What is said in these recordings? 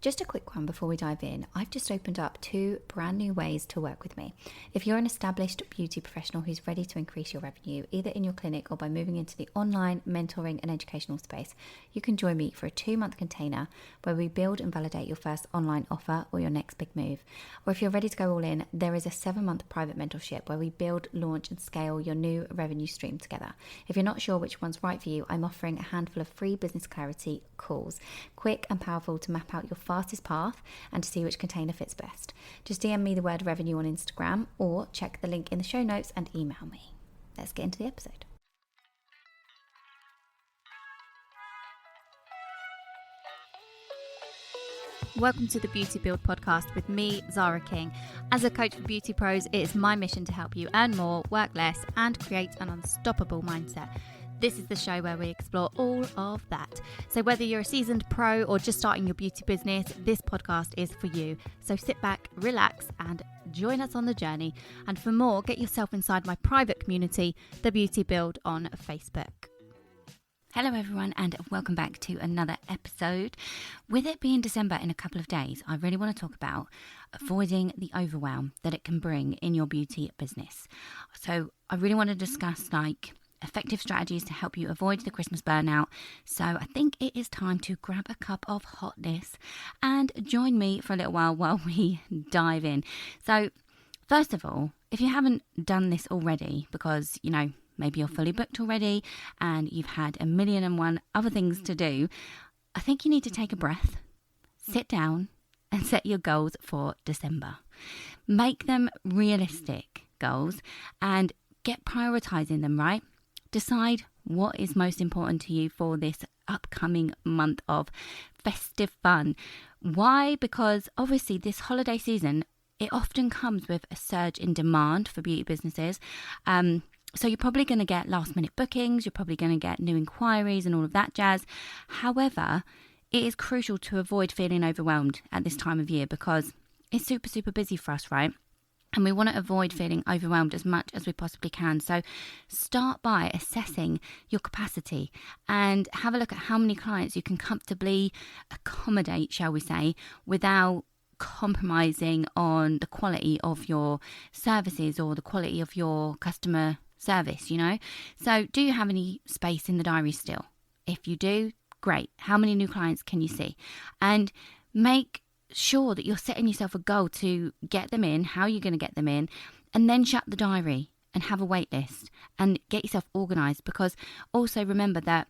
Just a quick one before we dive in. I've just opened up 2 brand new ways to work with me. If you're an established beauty professional who's ready to increase your revenue, either in your clinic or by moving into the online mentoring and educational space, you can join me for a 2-month container where we build and validate your first online offer or your next big move. Or if you're ready to go all in, there is a 7-month private mentorship where we build, launch and scale your new revenue stream together. If you're not sure which one's right for you, I'm offering a handful of free business clarity calls, quick and powerful to map out your fastest path and to see which container fits best. Just DM me the word revenue on Instagram or check the link in the show notes and email me. Let's get into the episode. Welcome to the Beauty Build podcast with me, Zara King. As a coach for beauty pros, it is my mission to help you earn more, work less, and create an unstoppable mindset. This is the show where we explore all of that. So whether you're a seasoned pro or just starting your beauty business, this podcast is for you. So sit back, relax, and join us on the journey. And for more, get yourself inside my private community, The Beauty Build on Facebook. Hello everyone and welcome back to another episode. With it being December in a couple of days, I really want to talk about avoiding the overwhelm that it can bring in your beauty business. So I really want to discuss effective strategies to help you avoid the Christmas burnout. So I think it is time to grab a cup of hotness and join me for a little while we dive in. So first of all, if you haven't done this already, because maybe you're fully booked already and you've had 1,000,001 other things to do, I think you need to take a breath, sit down and set your goals for December. Make them realistic goals and get prioritizing them, right? Decide what is most important to you for this upcoming month of festive fun. Why? Because obviously this holiday season, it often comes with a surge in demand for beauty businesses. So you're probably going to get last minute bookings, you're probably going to get new inquiries and all of that jazz. However, it is crucial to avoid feeling overwhelmed at this time of year because it's super, super busy for us, right? And we want to avoid feeling overwhelmed as much as we possibly can. So start by assessing your capacity and have a look at how many clients you can comfortably accommodate, shall we say, without compromising on the quality of your services or the quality of your customer service, So do you have any space in the diary still? If you do, great. How many new clients can you see? And make sure that you're setting yourself a goal to get them in, how you're going to get them in, and then shut the diary and have a wait list and get yourself organized. Because also remember that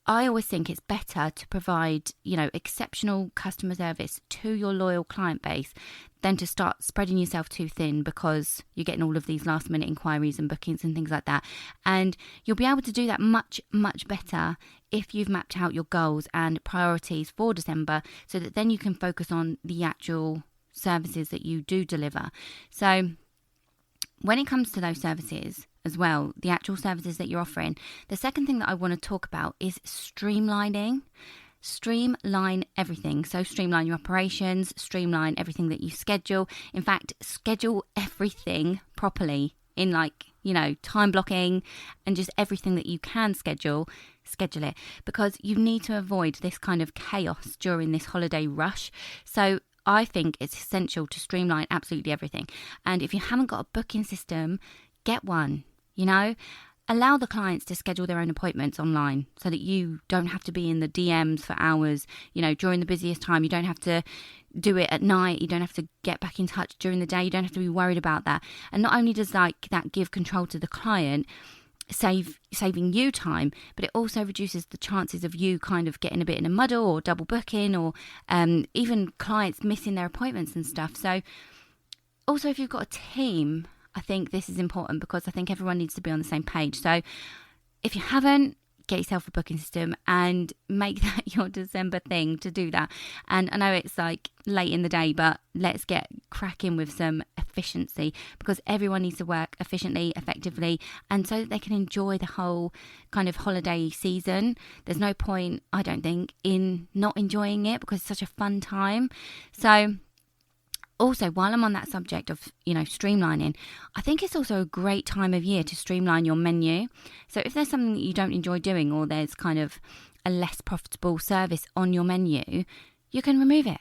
I always think it's better to provide, exceptional customer service to your loyal client base than to start spreading yourself too thin because you're getting all of these last minute inquiries and bookings and things like that. And you'll be able to do that much, much better if you've mapped out your goals and priorities for December so that then you can focus on the actual services that you do deliver. So when it comes to those services as well, the actual services that you're offering, the second thing that I want to talk about is streamlining. Streamline everything. So streamline your operations, streamline everything that you schedule. In fact, schedule everything properly in time blocking and just everything that you can schedule it because you need to avoid this kind of chaos during this holiday rush. So I think it's essential to streamline absolutely everything. And if you haven't got a booking system, get one, Allow the clients to schedule their own appointments online so that you don't have to be in the DMs for hours, during the busiest time. You don't have to do it at night. You don't have to get back in touch during the day. You don't have to be worried about that. And not only does that give control to the client, saving you time, but it also reduces the chances of you kind of getting a bit in a muddle or double booking or even clients missing their appointments and stuff. So also if you've got a team, I think this is important because I think everyone needs to be on the same page. So if you haven't, get yourself a booking system and make that your December thing to do that. And I know it's late in the day, but let's get cracking with some efficiency because everyone needs to work efficiently, effectively, and so that they can enjoy the whole kind of holiday season. There's no point, I don't think, in not enjoying it because it's such a fun time. So also, while I'm on that subject of, streamlining, I think it's also a great time of year to streamline your menu. So if there's something that you don't enjoy doing or there's kind of a less profitable service on your menu, you can remove it.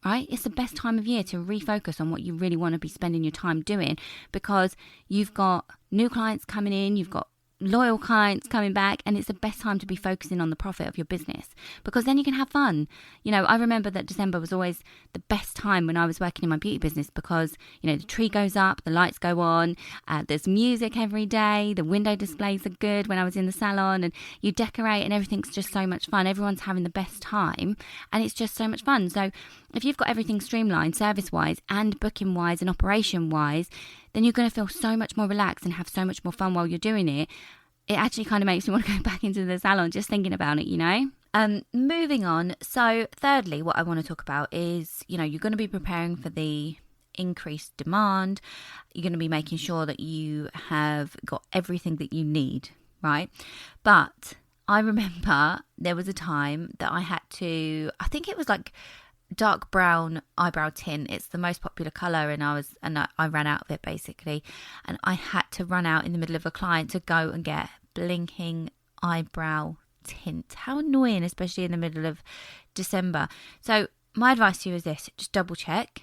right? It's the best time of year to refocus on what you really want to be spending your time doing, because you've got new clients coming in, you've got loyal clients coming back, and it's the best time to be focusing on the profit of your business, because then you can have fun. I remember that December was always the best time when I was working in my beauty business, because the tree goes up, the lights go on, there's music every day, the window displays are good when I was in the salon, and you decorate and everything's just so much fun. Everyone's having the best time and it's just so much fun. So if you've got everything streamlined service wise and booking wise and operation wise, then you're going to feel so much more relaxed and have so much more fun while you're doing it. It actually kind of makes me want to go back into the salon just thinking about it. Moving on. So thirdly, what I want to talk about is, you're going to be preparing for the increased demand. You're going to be making sure that you have got everything that you need, right? But I remember there was a time that I had to, I think it was like dark brown eyebrow tint. It's the most popular colour, and I ran out of it basically, and I had to run out in the middle of a client to go and get blinking eyebrow tint. How annoying, especially in the middle of December. So my advice to you is this: just double check.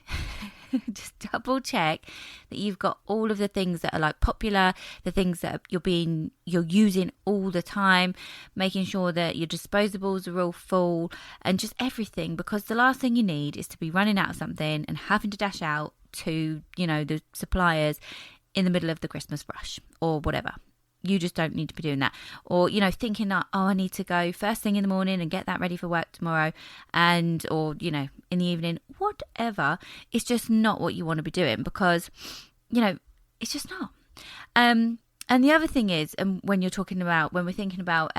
Just double check that you've got all of the things that are like popular, the things that you're using all the time, making sure that your disposables are all full and just everything, because the last thing you need is to be running out of something and having to dash out to, the suppliers in the middle of the Christmas rush or whatever. You just don't need to be doing that. Or, thinking that, I need to go first thing in the morning and get that ready for work tomorrow, or, in the evening, whatever. It's just not what you want to be doing, because, it's just not. And the other thing is, when we're thinking about,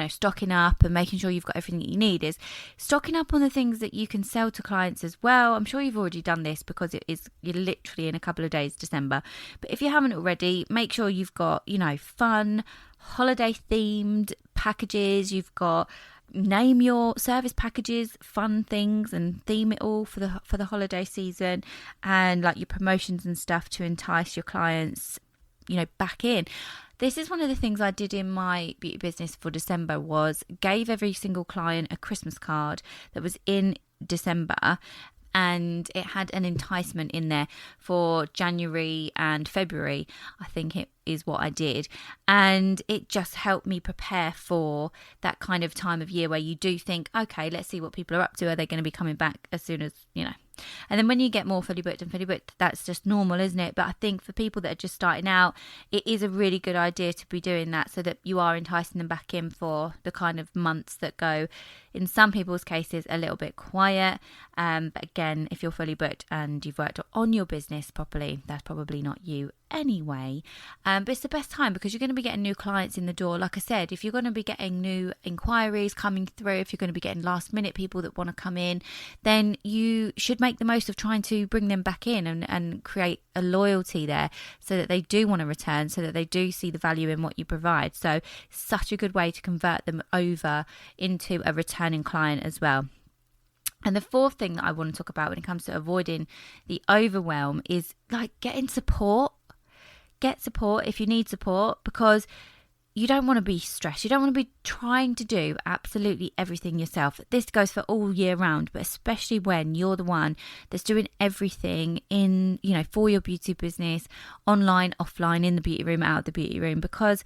stocking up and making sure you've got everything that you need, is stocking up on the things that you can sell to clients as well. I'm sure you've already done this, because you're literally in a couple of days, December. But if you haven't already, make sure you've got, fun, holiday themed packages. You've got, name your service packages fun things and theme it all for the holiday season, and like your promotions and stuff to entice your clients, back in. This is one of the things I did in my beauty business for December, was gave every single client a Christmas card that was in December, and it had an enticement in there for January and February, I think it is what I did. And it just helped me prepare for that kind of time of year where you do think, okay, let's see what people are up to. Are they going to be coming back as soon as, And then when you get more fully booked, that's just normal, isn't it? But I think for people that are just starting out, it is a really good idea to be doing that, so that you are enticing them back in for the kind of months that go, in some people's cases, a little bit quiet. But again, if you're fully booked and you've worked on your business properly, that's probably not you anyway. But it's the best time, because you're going to be getting new clients in the door. Like I said, if you're going to be getting new inquiries coming through, if you're going to be getting last minute people that want to come in, then you should make the most of trying to bring them back in and create a loyalty there, so that they do want to return, so that they do see the value in what you provide. So such a good way to convert them over into a returning client as well. And the fourth thing that I want to talk about when it comes to avoiding the overwhelm is like getting support. Get support if you need support, because you don't want to be stressed. You don't want to be trying to do absolutely everything yourself. This goes for all year round, but especially when you're the one that's doing everything in, for your beauty business, online, offline, in the beauty room, out of the beauty room, because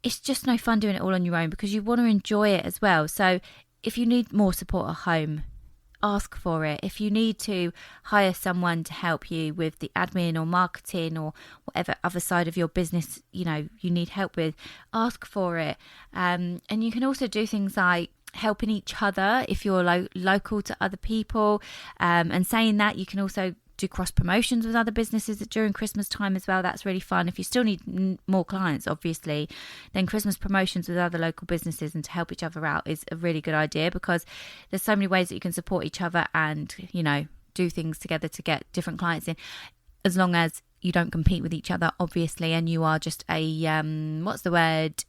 it's just no fun doing it all on your own, because you want to enjoy it as well. So if you need more support at home, ask for it. If you need to hire someone to help you with the admin or marketing or whatever other side of your business, you need help with, ask for it. And you can also do things like helping each other if you're local to other people. And saying that, you can also do cross promotions with other businesses during Christmas time as well. That's really fun. If you still need more clients, obviously, then Christmas promotions with other local businesses and to help each other out is a really good idea, because there's so many ways that you can support each other and, do things together to get different clients in, as long as you don't compete with each other, obviously, and you are just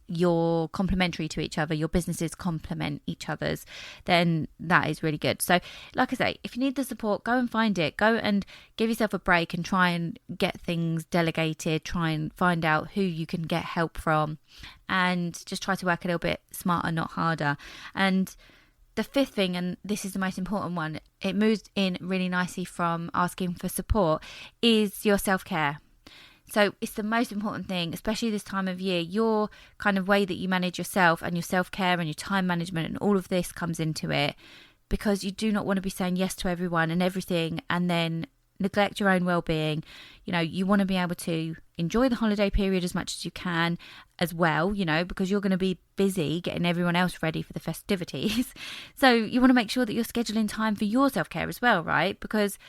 you're complementary to each other, your businesses complement each other's, then that is really good. So like I say, if you need the support, go and find it. Go and give yourself a break and try and get things delegated, try and find out who you can get help from, and just try to work a little bit smarter, not harder. And the fifth thing, and this is the most important one, it moves in really nicely from asking for support, is your self-care. So it's the most important thing, especially this time of year. Your kind of way that you manage yourself and your self-care and your time management and all of this comes into it, because you do not want to be saying yes to everyone and everything and then neglect your own well-being. You want to be able to enjoy the holiday period as much as you can as well, because you're going to be busy getting everyone else ready for the festivities. So you want to make sure that you're scheduling time for your self-care as well, right? Because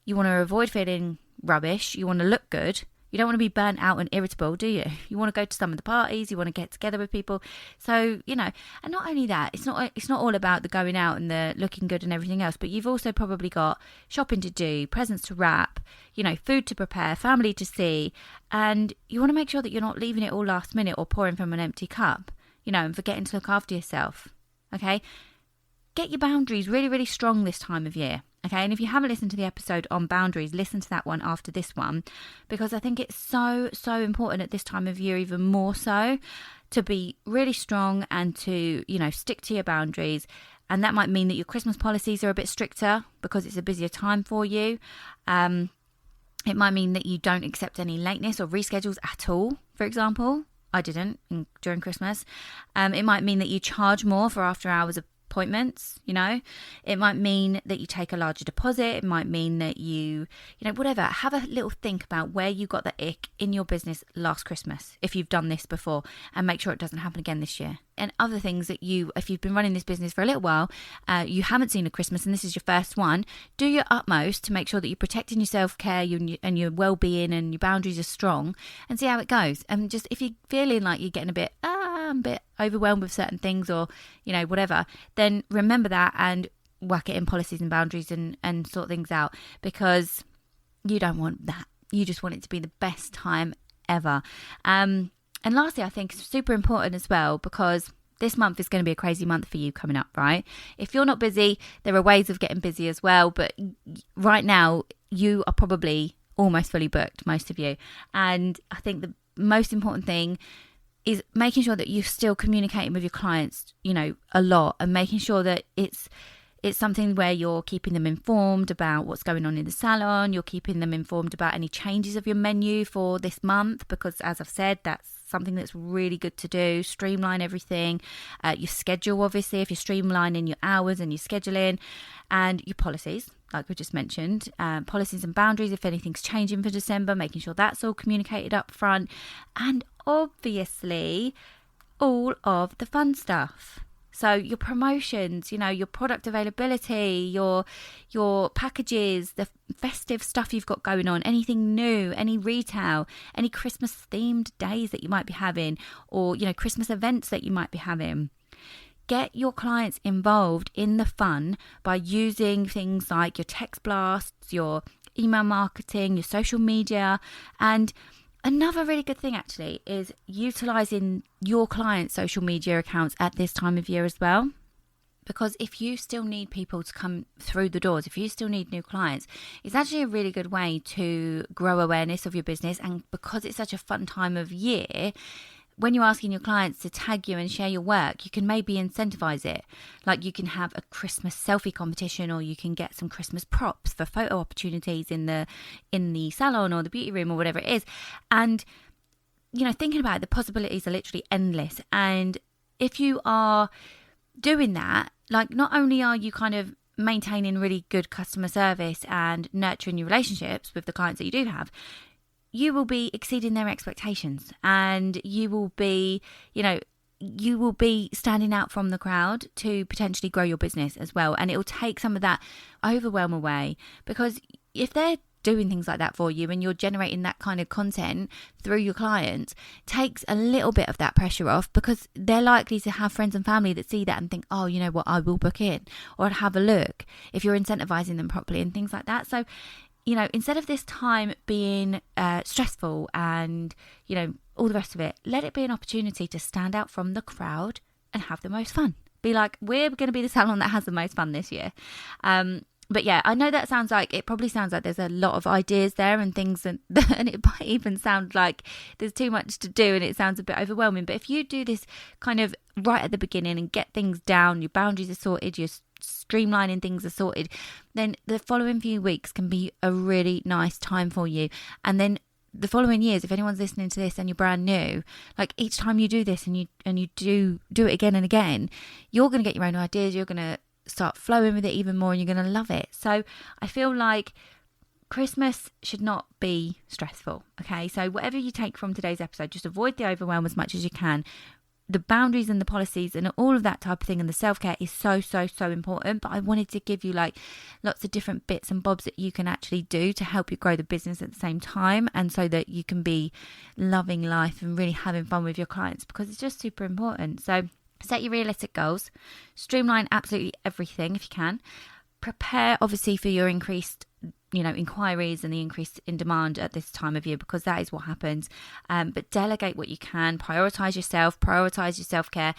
you want to avoid feeling rubbish. You want to look good. You don't want to be burnt out and irritable, do you? You want to go to some of the parties. You want to get together with people. So, and not only that, it's not all about the going out and the looking good and everything else, but you've also probably got shopping to do, presents to wrap, food to prepare, family to see. And you want to make sure that you're not leaving it all last minute or pouring from an empty cup, and forgetting to look after yourself. Okay? Get your boundaries really, really strong this time of year. Okay, and if you haven't listened to the episode on boundaries, listen to that one after this one, because I think it's so, so important at this time of year, even more so, to be really strong and to, stick to your boundaries. And that might mean that your Christmas policies are a bit stricter because it's a busier time for you. It might mean that you don't accept any lateness or reschedules at all, for example. I didn't during Christmas. It might mean that you charge more for after hours appointments. It might mean that you take a larger deposit. It might mean that you whatever. Have a little think about where you got the ick in your business last Christmas, if you've done this before, and make sure it doesn't happen again this year. And other things that if you've been running this business for a little while, you haven't seen a Christmas and this is your first one, do your utmost to make sure that you're protecting your self-care and your well-being and your boundaries are strong, and see how it goes. And just, if you're feeling like you're getting a bit overwhelmed with certain things, or whatever, then remember that and work it in policies and boundaries and sort things out, because you don't want that. You just want it to be the best time ever. And lastly, I think it's super important as well, because this month is going to be a crazy month for you coming up, right? If you're not busy, there are ways of getting busy as well. But right now, you are probably almost fully booked, most of you. And I think the most important thing is making sure that you're still communicating with your clients, a lot, and making sure that it's something where you're keeping them informed about what's going on in the salon. You're keeping them informed about any changes of your menu for this month, because as I've said, that's something that's really good to do. Streamline everything. Your schedule, obviously, if you're streamlining your hours and your scheduling, and your policies, like we just mentioned, policies and boundaries, if anything's changing for December, making sure that's all communicated up front. And obviously, all of the fun stuff. So your promotions, your product availability, your packages, the festive stuff you've got going on, anything new, any retail, any Christmas themed days that you might be having, or, Christmas events that you might be having. Get your clients involved in the fun by using things like your text blasts, your email marketing, your social media. And another really good thing actually is utilising your clients' social media accounts at this time of year as well. Because if you still need people to come through the doors, if you still need new clients, it's actually a really good way to grow awareness of your business. And because it's such a fun time of year, when you're asking your clients to tag you and share your work, you can maybe incentivize it. Like you can have a Christmas selfie competition, or you can get some Christmas props for photo opportunities in the salon or the beauty room or whatever it is. And, thinking about it, the possibilities are literally endless. And if you are doing that, like, not only are you kind of maintaining really good customer service and nurturing your relationships with the clients that you do have, you will be exceeding their expectations, and you will be standing out from the crowd to potentially grow your business as well. And it will take some of that overwhelm away, because if they're doing things like that for you and you're generating that kind of content through your clients, takes a little bit of that pressure off, because they're likely to have friends and family that see that and think, oh, you know what, I will book in, or have a look, if you're incentivizing them properly and things like that. So instead of this time being stressful and, all the rest of it, let it be an opportunity to stand out from the crowd and have the most fun. Be like, we're going to be the salon that has the most fun this year. But yeah, I know it probably sounds like there's a lot of ideas there and things, and it might even sound like there's too much to do and it sounds a bit overwhelming. But if you do this kind of right at the beginning and get things down, your boundaries are sorted, your streamlining things are sorted, then the following few weeks can be a really nice time for you. And then the following years, if anyone's listening to this and you're brand new, like each time you do this and you do it again and again, you're going to get your own ideas, you're going to start flowing with it even more, and you're going to love it. So I feel like Christmas should not be stressful. Okay, so whatever you take from today's episode, just avoid the overwhelm as much as you can. The boundaries and the policies and all of that type of thing, and the self-care is so important. But I wanted to give you like lots of different bits and bobs that you can actually do to help you grow the business at the same time, and so that you can be loving life and really having fun with your clients, because it's just super important. So set your realistic goals, streamline absolutely everything if you can, prepare obviously for your increased inquiries and the increase in demand at this time of year, because that is what happens. But delegate what you can, prioritize yourself, prioritize your self-care,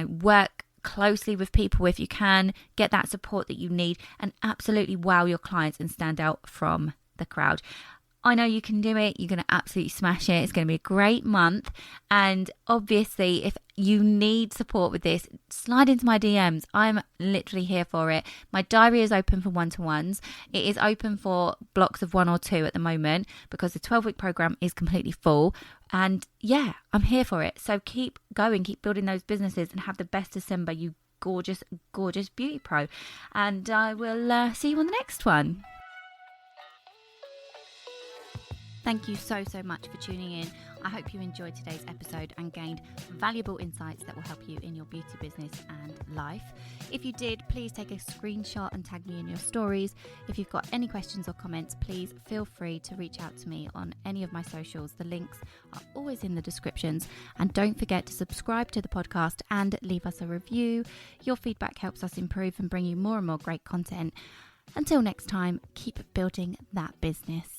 work closely with people if you can, get that support that you need, and absolutely wow your clients and stand out from the crowd. I know you can do it. You're going to absolutely smash it. It's going to be a great month. And obviously, if you need support with this, slide into my DMs. I'm literally here for it. My diary is open for one-to-ones. It is open for blocks of 1 or 2 at the moment, because the 12-week program is completely full. And yeah, I'm here for it. So keep going, keep building those businesses, and have the best December, you gorgeous, gorgeous beauty pro. And I will see you on the next one. Thank you so much for tuning in. I hope you enjoyed today's episode and gained valuable insights that will help you in your beauty business and life. If you did, please take a screenshot and tag me in your stories. If you've got any questions or comments, please feel free to reach out to me on any of my socials. The links are always in the descriptions. And don't forget to subscribe to the podcast and leave us a review. Your feedback helps us improve and bring you more and more great content. Until next time, keep building that business.